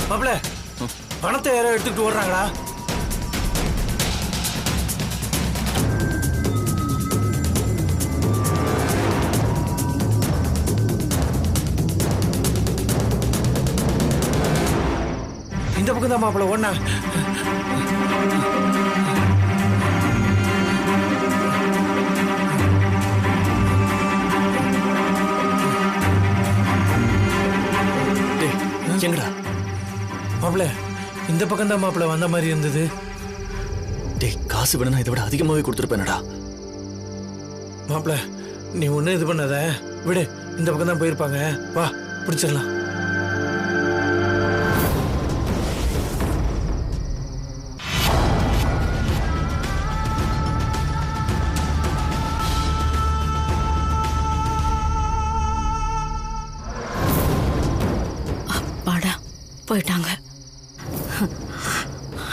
மாப்பிள்ள, பணத்தை யாரோ எடுத்துக்கிட்டு ஓடுறாங்களா? இந்த பக்கம் தான் மாப்பிள்ள ஒண்ணா. எங்கடா மாப்பிள்ள? இந்த பக்கம் தான் மாப்பிள்ள வந்த மாதிரி இருந்தது. டேய், காசு வேணும்னா இதை விட அதிகமாவே கொடுத்துருப்பேனடா. மாப்பிள்ள, நீ ஒன்னும் இது பண்ணாத, விடு. இந்த பக்கம் தான் போயிருப்பாங்க, வா பிடிச்சிடலாம். அப்பாடா, போயிட்டாங்க.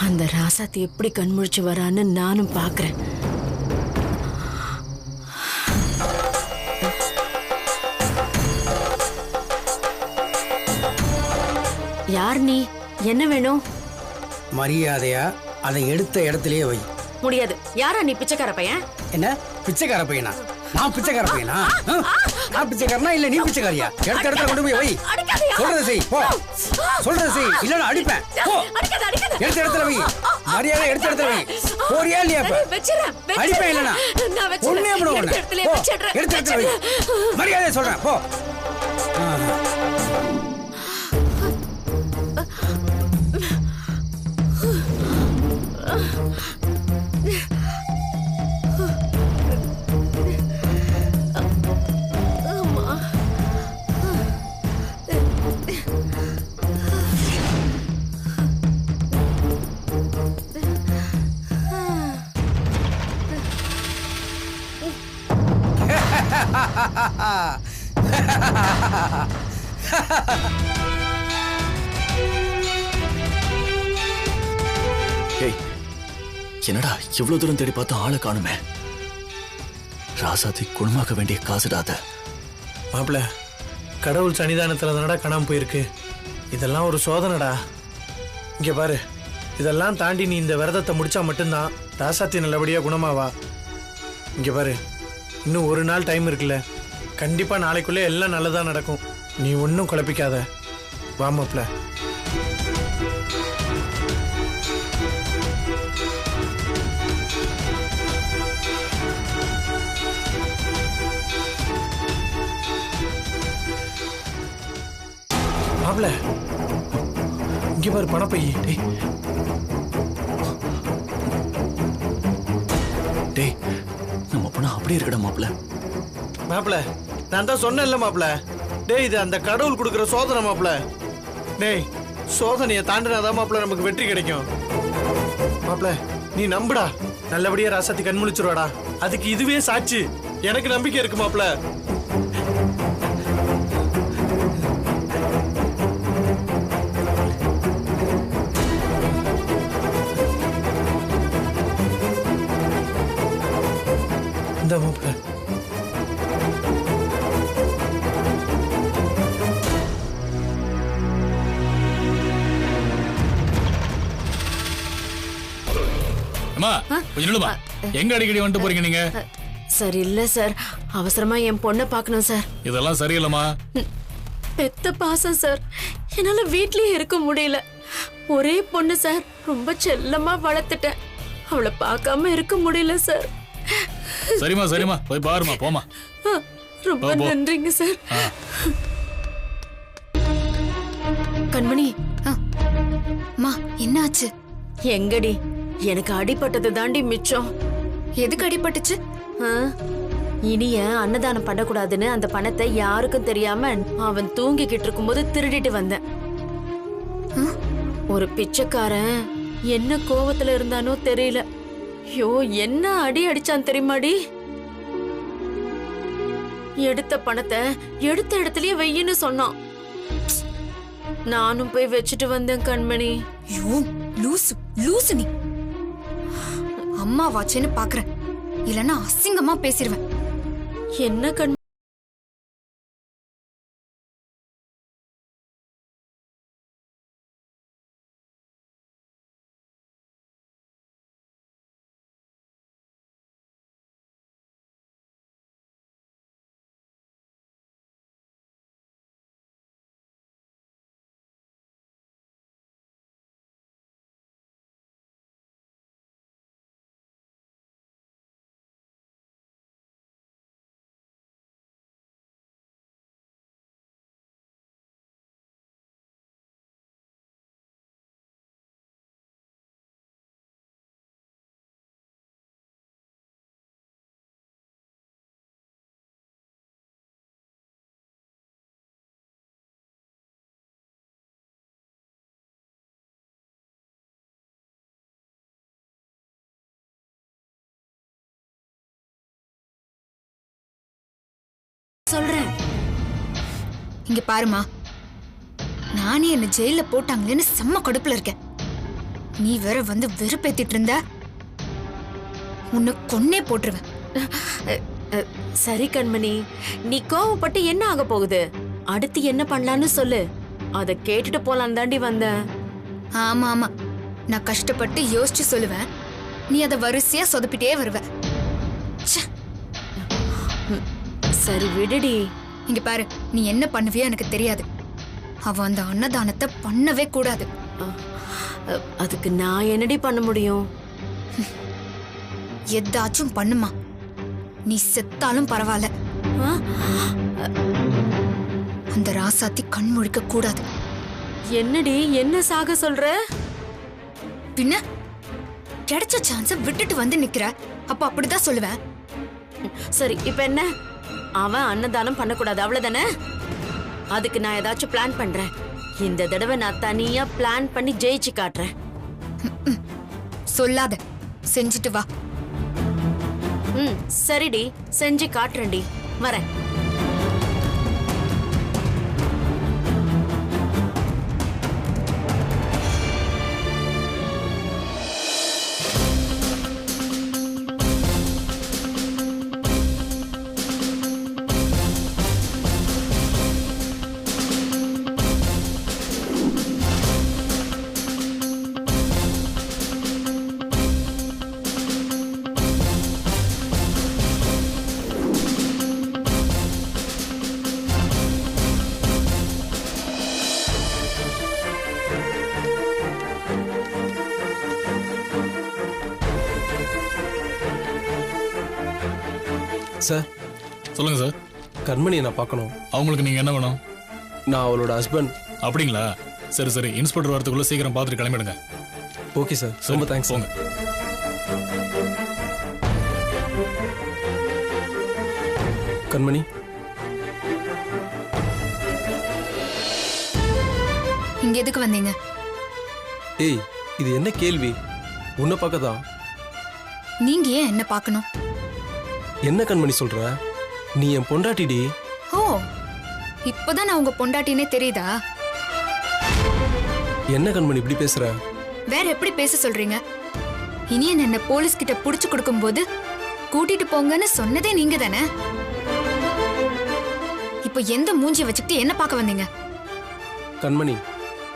அந்த ராசாத்தி எப்படி கண்முழிச்சு வரான்னு நானும் பாக்குறேன். யார் நீ? என்ன வேணும்? மரியாதையா அதை எடுத்த இடத்திலேயே வை. முடியாது. யாரா நீ? பிச்சைக்கார பையன்? என்ன பிச்சைக்கார பையனா? நான் பிச்சைக்கார பையனா? நான் பிச்சைக்காரனா இல்ல நீ பிச்சைக்காரியா? எடுத்த இடத்துல கொண்டு போய் வை. சொல்றத செய், போ. சொல்றத செய், இல்ல நான் அடிப்பேன். போ. எடுத்த இடத்துல வை. மரியாதை எடுத்த இடத்துல வை. போறியா இல்லையா? அடிப்பேன் இல்லனா ஒண்ணே பண்ண ஒண்ணு. எடுத்த இடத்துல வை. மரியாதை சொல்றேன், போ. என்னடா இவ்வளவு தூரம் தேடி பார்த்து ஆளை காணுமே. ராசாத்தி குணமாக்க வேண்டிய காசுடாத. மாப்பிள்ள, கடவுள் சன்னிதானத்துல தானடா காணாம போயிருக்கு. இதெல்லாம் ஒரு சோதனைடா. இங்க பாரு, இதெல்லாம் தாண்டி நீ இந்த விரதத்தை முடிச்சா மட்டும்தான் ராசாத்தி நல்லபடியா குணமாவா. இங்க பாரு, இன்னும் ஒரு நாள் டைம் இருக்குல்ல. கண்டிப்பா நாளைக்குள்ள எல்லாம் நல்லதா நடக்கும். நீ ஒன்னும் குழப்பிக்காத. வா மாப்பிள்ள. மாப்பிள்ள, இங்க பாரு பணப்பை. டேய், நம்ம பணம் அப்படியே இருக்கடா மாப்பிள்ள. மாப்பிள்ள, நான் தான் சொன்னேன்ல மாப்பிள்ள. டேய், இது அந்த கடவுள் கொடுக்குற சோதனை மாப்பிள்ள. டேய், சோதனையை தாண்டினாதான் மாப்பிள்ள நமக்கு வெற்றி கிடைக்கும். மாப்பிள்ள, நீ நம்புடா. நல்லபடியா ராசாத்தி கண்முழிச்சிருவாடா. அதுக்கு இதுவே சாட்சி. எனக்கு நம்பிக்கை இருக்கு மாப்பிள்ள. இந்த மாப்பிள்ள, எங்க அடிக்கடி வந்துட்டு போறீங்க நீங்க? சார், இல்ல சார், அவசரமா என் பொண்ணை பார்க்கணும் சார். இதெல்லாம் சரியில்லமா? பெத்த பாசம் சார், என்னால வீட்லயே இருக்க முடியல. ஒரே பொண்ணு சார், ரொம்ப செல்லமா வளர்த்துட்டேன். அவளை பார்க்காம இருக்க முடியல சார். சரிமா சரிமா, போய் பாருமா, போமா. ரொம்ப நன்றிங்க சார். கண்மணி, மா என்னாச்சு? எங்கடி? எனக்கு அடிபட்டது தாண்டி மிச்சம். எதுக்கு அடிபட்டுச்சு? இனிய அன்னதானம் பண்ணக்கூடாதுன்னு அந்த பணத்தை யாருக்கும் தெரியாம அவன் தூங்கிக்கிட்டு இருக்கும்போது திருடிட்டு வந்தேன். ஒரு பிச்சைக்காரன் என்ன கோவத்துல இருந்தானோ தெரியல. ஐயோ, என்ன அடி அடிச்சான் தெரியுமாடி? எடுத்த பணத்தை எடுத்த இடத்துலயே வையின்னு சொன்னான். நானும் போய் வச்சுட்டு வந்தேன் கண்மணி. ஐயோ, லூசு லூசு நீ. அம்மா வாச்சேன்னு பாக்குறேன், இல்லன்னா அசிங்கமா பேசிடுவேன். என்ன கண் சொல்றேன். இங்க பாருமா, நானே என்ன ஜெயில போட்டாங்களேன்னு செம்ம கடுப்புல இருக்கேன். நீ வேற வந்து வெறுப்பேத்திட்டு இருந்த, உன்னை கொன்னே போட்டுருவேன். சரி கண்மணி, நீ கோவப்பட்டு என்ன ஆக போகுது? அடுத்து என்ன பண்ணலான்னு சொல்லு, அத கேட்டுட்டு போலாம் தாண்டி வந்தேன். ஆமா ஆமா, நான் கஷ்டப்பட்டு யோசிச்சு சொல்லுவேன், நீ அதை வரிசையா சொதப்பிட்டே வருவ. ச்சே. சரி விடுடி. இங்க பாரு, நீ என்ன பண்ணுவியோ எனக்கு தெரியாது. அவ அந்த அன்னதானத்தை பண்ணவே கூடாது. அதுக்கு நான் என்னடி பண்ண முடியும்? எதாச்சும் பண்ணுமா, நீ செத்தாலும் பரவாயில்ல. ஆ? அந்த ராசாத்தி கண் முழிக்க கூடாது. என்னடி என்ன சாக சொல்ற? பின்ன கிடைச்ச சான்ஸ விட்டுட்டு வந்து நிக்கிற, அப்ப அப்படிதான் சொல்லுவேன். சரி இப்ப என்ன? அவன் அன்னதானம் பண்ணக்கூடாது அவ்வளவுதானே? அதுக்கு நான் ஏதாச்சும் பிளான் பண்றேன். இந்த தடவை நான் தனியா பிளான் பண்ணி ஜெயிச்சு காட்டுறேன். சொல்லாத, செஞ்சுட்டு வா. சரிடி, செஞ்சு காட்டுறேன்டி. வரேன். சார், சொல்லுங்க சார். கண்மணியை நான் பார்க்கணும். அவங்களுக்கு நீங்க என்ன வேணும்? நான் அவளோட ஹஸ்பண்ட். அப்படிங்களா? சரி சரி, இன்ஸ்பெக்டர் வரதுக்குள்ள சீக்கிரம் பார்த்துட்டு கிளம்பிடுங்க. ஓகே சார், ரொம்ப தேங்க்ஸ். போங்க. கண்மணி, இங்க எதுக்கு வந்தீங்க? ஏய், இது என்ன கேள்வி? உன்னை பார்க்க தான். நீங்க ஏன் என்ன பார்க்கணும்? என்ன கண்மணி சொல்ற? நீ என் பொண்டாட்டிடி. ஓ, இப்பதான் நான் உங்க பொண்டாட்டினே தெரியுதா? என்ன கண்மணி இப்படி பேசுற? வேற எப்படி பேச சொல்றீங்க? இனி என்ன போலீஸ் கிட்ட புடிச்சு கொடுக்கும் போது கூட்டிட்டு போங்கன்னு சொன்னதே நீங்க தானே. இப்போ எந்த மூஞ்சிய வச்சுக்கிட்டு என்ன பார்க்க வந்தீங்க? கண்மணி,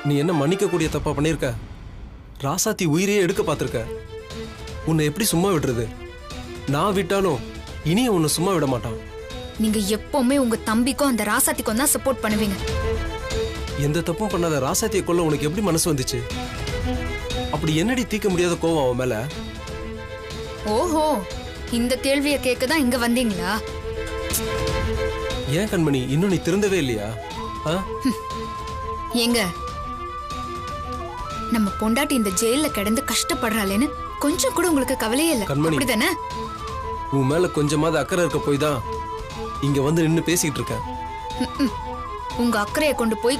நீ என்ன மன்னிக்க கூடிய தப்பா பண்ணிருக்க? ராசாத்தி உயிரையே எடுக்க பார்த்திருக்க. உன்னை எப்படி சும்மா விடுறது? நான் விட்டாலும் இனிய உன்னை சும்மா விட மாட்டான். நீங்க எப்பவுமே உங்க தம்பிக்கும் அந்த ராசாத்திக்கும் தான் சப்போர்ட் பண்ணுவீங்க. எந்த தப்பும் பண்ணாத ராசாத்தியை கொல்ல உனக்கு எப்படி மனசு வந்துச்சு? அப்படி என்னடி தீர்க்க முடியாத கோவம் அவன் மேல? ஓஹோ, இந்த கேள்வியை கேட்க தான் இங்க வந்தீங்களா? ஏன் கண்மணி, இன்னும் நீ திருந்தவே இல்லையா? ஏங்க, நம்ம பொண்டாட்டி இந்த ஜெயில கிடந்து கஷ்டப்படுறாளேன்னு கொஞ்சம் கூட உங்களுக்கு கவலையே இல்ல, கண்மணி. அப்படிதானே? உன் மேல கொஞ்சமாவது அக்கறை இருக்க போய் தான் இங்க வந்து நின்னு பேசிட்டு இருக்கேன். உங்க அக்கறையை கொண்டு போய்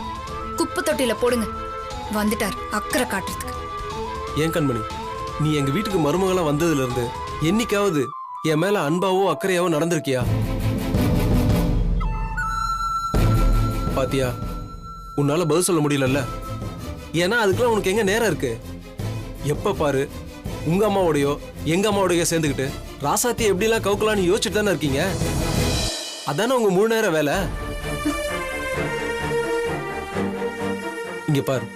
குப்பை தொட்டியில போடுங்க. வந்துட்டார் அக்கறை காட்டுறதுக்கு. ஏன் கண்மணி, நீ எங்க வீட்டுக்கு மருமகளா வந்ததுல இருந்து என்னைக்காவது என் மேல அன்பாவோ அக்கறையாவோ நடந்திருக்கியா? பாத்தியா, உன்னால பதில் சொல்ல முடியலல்ல. ஏன்னா அதுக்கெல்லாம் உனக்கு எங்க நேரம் இருக்கு? எப்ப பாரு உங்க அம்மாவோடையோ எங்க அம்மாவோடையோ சேர்ந்துக்கிட்டு ராசாத்தி எப்படிலாம் கவுக்கலான்னு யோசிச்சுட்டு தானே இருக்கீங்க. அதானே உங்க முழு நேர வேலை. இங்க பாரு,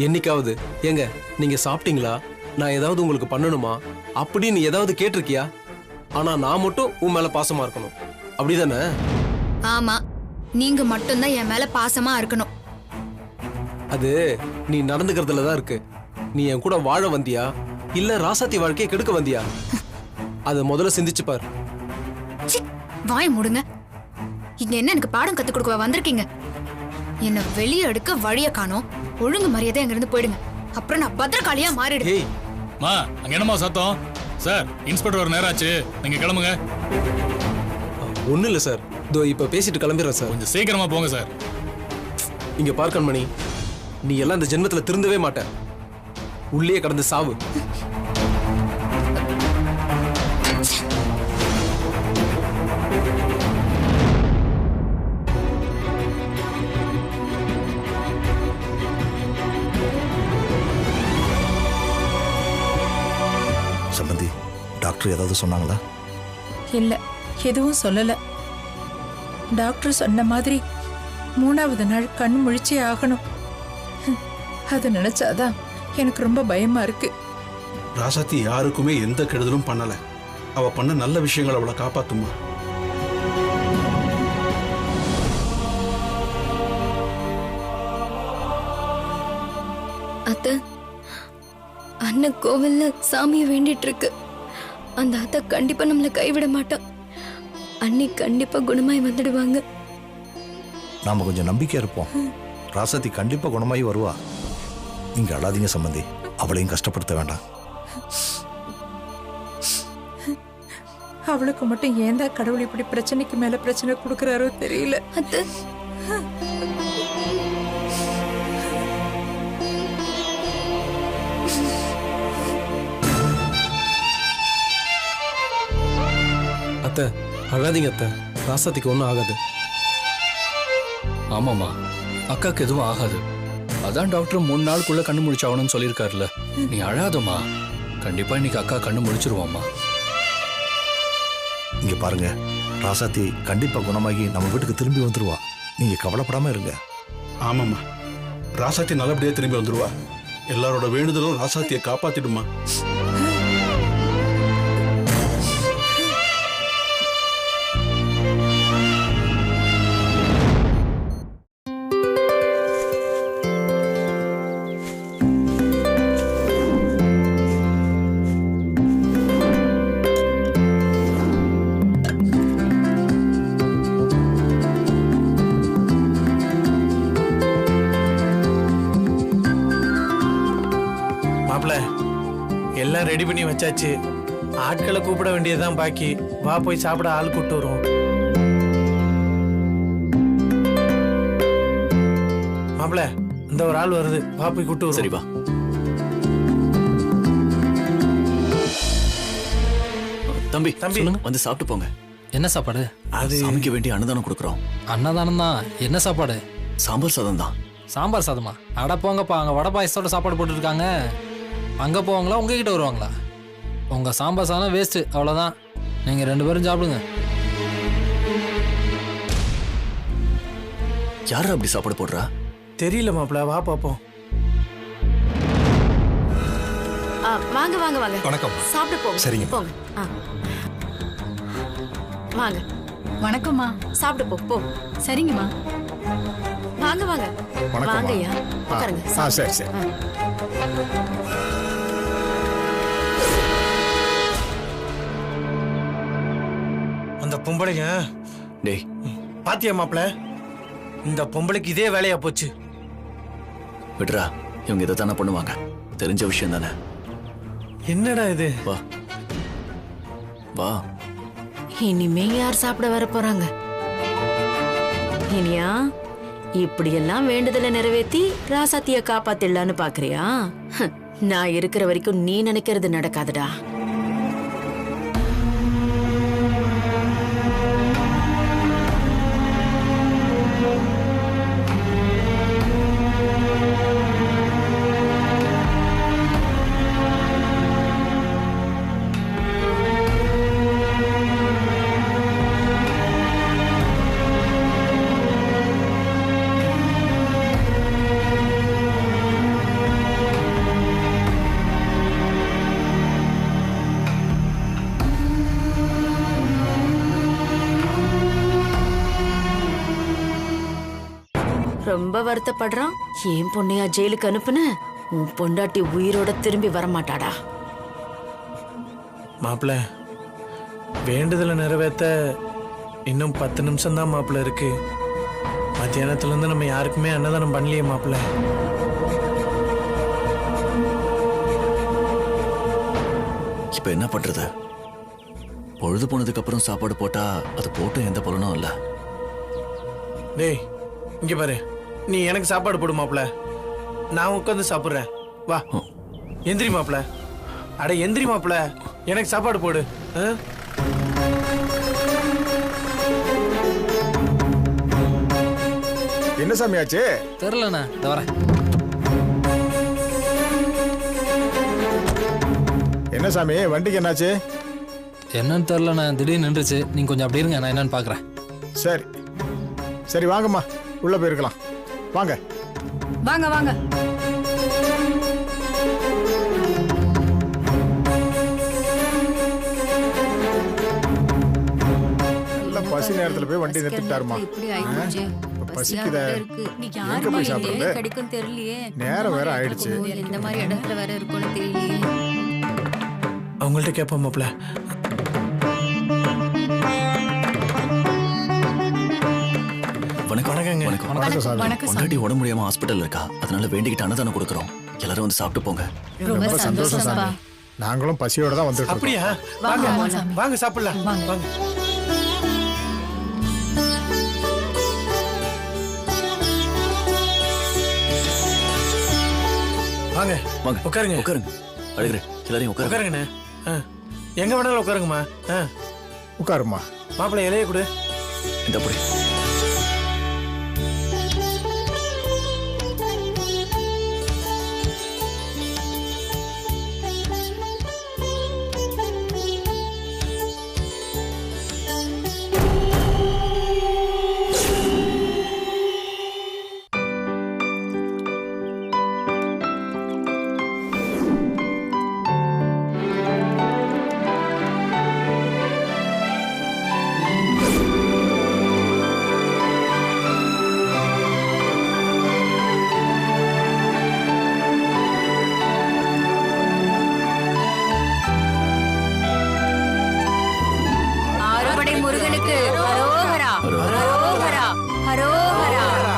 என்னைக்காவது ஏங்க நீங்க சாப்பிட்டீங்களா, நான் ஏதாவது உங்களுக்கு பண்ணணுமா அப்படின்னு ஏதாவது கேட்டிருக்கியா? ஆனா நான் மட்டும் உன் மேல பாசமா இருக்கணும், அப்படிதானே? ஆமா, நீங்க மட்டும்தான் என் மேல பாசமா இருக்கணும். அது நீ நடந்துக்கிறதுல தான் இருக்கு. நீ என் கூட வாழ வந்தியா இல்ல ராசாத்தி வாழ்க்கையை கெடுக்க வந்தியா? அத முதல்ல சிந்திச்சு பாரு. சி, வாய் மூடுங்க. இங்க என்ன எனக்கு பாடம் கத்து கொடுக்க வந்திருக்கீங்க? என்ன வெளியே எடுக்க வழிய காணோம். ஒழுங்கு மரியாதை அங்க இருந்து போயிடுங்க. அப்புறம் நான் பத்திரகாளியா மாறிடுவேன். ஏய், மா அங்க என்னமா சத்தம்? சார், இன்ஸ்பெக்டர் ஒரு நேரம் ஆச்சு, நீங்க கிளம்புங்க. ஒண்ணு இல்ல சார், இதோ இப்ப பேசிட்டு கிளம்பிடுறேன் சார். கொஞ்சம் சீக்கிரமா போங்க சார். இங்க பார் கண்மணி, நீ எல்லாம் இந்த ஜென்மத்துல திருந்தவே மாட்ட. உள்ளே கடந்து சாவு. சம்பந்தி, டாக்டர் ஏதாவது சொன்னாங்களா? இல்ல, எதுவும் சொல்லல. டாக்டர் சொன்ன மாதிரி 3வது நாள் கண் முழிச்சே ஆகணும். அது நினைச்சாதான் எனக்கு ரொம்ப பயமா இருக்கு. ராசாத்தி யாருக்குமே எந்த கெடுதலும் பண்ணல. அவ பண்ண நல்ல விஷயங்கள் அவளை காப்பாத்துமா. அத்தை, அண்ணன் கோவில்ல சாமியை வேண்டிட்டு இருக்கு. அந்த அத்தை கண்டிப்பா நம்மளை கைவிட மாட்டா. அண்ணி கண்டிப்பா குணமாய் வந்துடுவாங்க. நாம கொஞ்சம் நம்பிக்கையா இருப்போம். ராசாத்தி கண்டிப்பா குணமாயி வருவா. நீங்க அழாதீங்க சம்பந்தி, அவளையும் கஷ்டப்படுத்த வேண்டாம். அவளுக்கு மட்டும் ஏன் தான் கடவுள் இப்படி பிரச்சனைக்கு மேல பிரச்சனை கொடுக்கறாரோ தெரியல. அத்தை, அத்தை அழாதீங்க அத்தை, ராசாத்திக்கு ஒன்றும் ஆகாது. ஆமாம்மா, அக்காக்கு எதுவும் ஆகாது. அதான் டாக்டர் 3 நாளுக்குள்ள கண்ணு முழிச்சாகணும்னு சொல்லியிருக்காருல்ல. நீ அழாதம்மா, கண்டிப்பா இன்னைக்கு அக்கா கண்ணு முழிச்சிருவாம்மா. இங்க பாருங்க, ராசாத்தி கண்டிப்பா குணமாகி நம்ம வீட்டுக்கு திரும்பி வந்துருவா. நீங்க கவலைப்படாம இருங்க. ஆமாம்மா, ராசாத்தி நல்லபடியா திரும்பி வந்துருவா. எல்லாரோட வேண்டுதலும் ராசாத்தியை காப்பாத்திடுமா. எல்லாம் ரெடி பண்ணி வச்சாச்சு. ஆட்களை கூப்பிட வேண்டியதுதான் பாக்கி. வா போய் சாப்பிட ஆள் கூப்பிட்டு வருவோம். மாப்பிள்ள, இந்த ஒரு ஆள் வருது, வா போய் கூப்பிட்டு வருவோம். சரி வா. தம்பி தம்பி, சொல்லுங்க. வந்து சாப்பிட்டு போங்க. என்ன சாப்பாடு? அது சாமிக்கு வேண்டிய அன்னதானம் கொடுக்குறோம். அன்னதானம் தான். என்ன சாப்பாடு? சாம்பார் சாதம் தான். சாம்பார் சாதமா? அட போங்கப்பா, அங்க வடை பாயசத்தோட சாப்பாடு போட்டுருக்காங்க. அங்க போவாங்களா உங்ககிட்ட வருவாங்களா? உங்க சாம்பார் சாதம் வேஸ்ட், அவ்வளவுதான். நீங்க 2 பேரும் சாப்பிடுங்க. யாரா அப்படி சாப்பாடு போடுறா? தெரியல மாப்பிள்ள, வா பாப்போம். வாங்க வாங்க வாங்க. வணக்கம். சாப்பிட்டு போங்க. சரிங்க. போங்க. வாங்க. வணக்கம்மா. சாப்பிட்டு போ. போ. சரிங்கம்மா. வாங்க வாங்க. வாங்கய்யா, உட்காருங்க. சரி சரி. அந்த பொம்பளைங்க டேய், பாத்தியா மாப்பிள்ள, இந்த பொம்பளைக்கு இதே வேலையா போச்சு. விடுறா, இவங்க இதை தானே பண்ணுவாங்க. தெரிஞ்ச விஷயம் தானே. என்னடா இது? வா வா. இனிமே யார் சாப்பிட வர போறாங்க? இனியா, இப்படி எல்லாம் வேண்டுதலை நிறைவேற்றி ராசாத்திய காப்பாத்திடலான்னு பாக்குறியா? நான் இருக்கிற வரைக்கும் நீ நினைக்கிறது நடக்காதுடா. ரொம்ப வருத்தப்படுறான். ஏன் பொண்ணையா ஜெயிலுக்கு அனுப்புன? உன் பொண்டாட்டி உயிரோட திரும்பி வரமாட்டாடா. மாப்பிள்ள வேண்டுதலை நிறைவேற்ற இன்னும் 10 நிமிஷம் தான் மாப்பிள்ள இருக்கு. மத்தியானத்துல இருந்து நம்ம யாருக்குமே அன்னதானம் பண்ணலையே மாப்பிள்ள. இப்ப என்ன பண்றது? பொழுது போனதுக்கு அப்புறம் சாப்பாடு போட்டா அது போட்டும் எந்த பலனும் இல்ல. டேய் இங்க பாரு, நீ எனக்கு சாப்பாடு போடு மாப்பிள்ள, நான் உட்காந்து சாப்பிடுறேன். வா எந்திரி மாப்பிள்ள. அட எந்திரி மாப்பிள்ள, எனக்கு சாப்பாடு போடு. என்ன சாமியாச்சு? தெரியலண்ணா, இந்த வரேன். என்ன சாமி வண்டிக்கு என்னாச்சு? என்னன்னு தெரியலண்ணா, திடீர்னு நின்றுச்சு. நீங்க கொஞ்சம் அப்படி இருங்க, நான் என்னன்னு பாக்குறேன். சரி சரி வாங்கம்மா, உள்ள போயிருக்கலாம். வாங்க வாங்க வாங்க. நல்ல பசி நேரத்துல போய் வண்டி நிறுத்திட்டாருமா. பசிக்குத எங்க போய் சாப்பிடுறது? நேரம் வேற ஆயிடுச்சு. எந்த மாதிரி இடத்துல வேற இருக்கும்னு தெரியலையே. அவங்கள்ட்ட கேட்போம் மாப்பிள்ள. பொண்டாட்டி உடம்பு முடியாம ஹாஸ்பிட்டல் இருக்கா, அதனால வேண்டிக்கிட்டு அன்னதானம் கொடுக்குறோம். எல்லாரும் வந்து சாப்பிட்டு போங்க. ரொம்ப சந்தோஷம் சாமி. நாங்களும் பசியோட தான் வந்துட்டோம். அப்படியா? வாங்க வாங்க சாப்பிடலாம். வாங்க வாங்க வாங்க உட்காருங்க. உட்காருங்க. அழகு எல்லாரையும் உட்காருங்கண்ணே. எங்க வேணாலும் உட்காருங்கம்மா. உட்காருமா. மாப்பிள்ளை இலைய கொடு. இந்த அப்படி முருகனுக்கு ஹரோஹரா ஹரோஹரா ஹரோஹரா.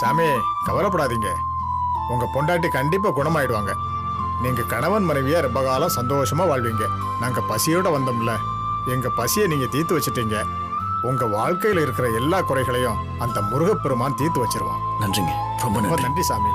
சாமி கவலைப்படாதீங்க, உங்க பொண்டாட்டி கண்டிப்பா குணமாயிடுவாங்க. நீங்க கணவன் மனைவியா ரொம்ப காலம் சந்தோஷமா வாழ்வீங்க. நாங்க பசியோட வந்தோம்ல, எங்க பசியை நீங்க தீர்த்து வச்சிட்டீங்க. உங்க வாழ்க்கையில இருக்கிற எல்லா குறைகளையும் அந்த முருகப்பெருமான் தீர்த்து வச்சிருவான். நன்றிங்க, ரொம்ப நன்றி சாமி.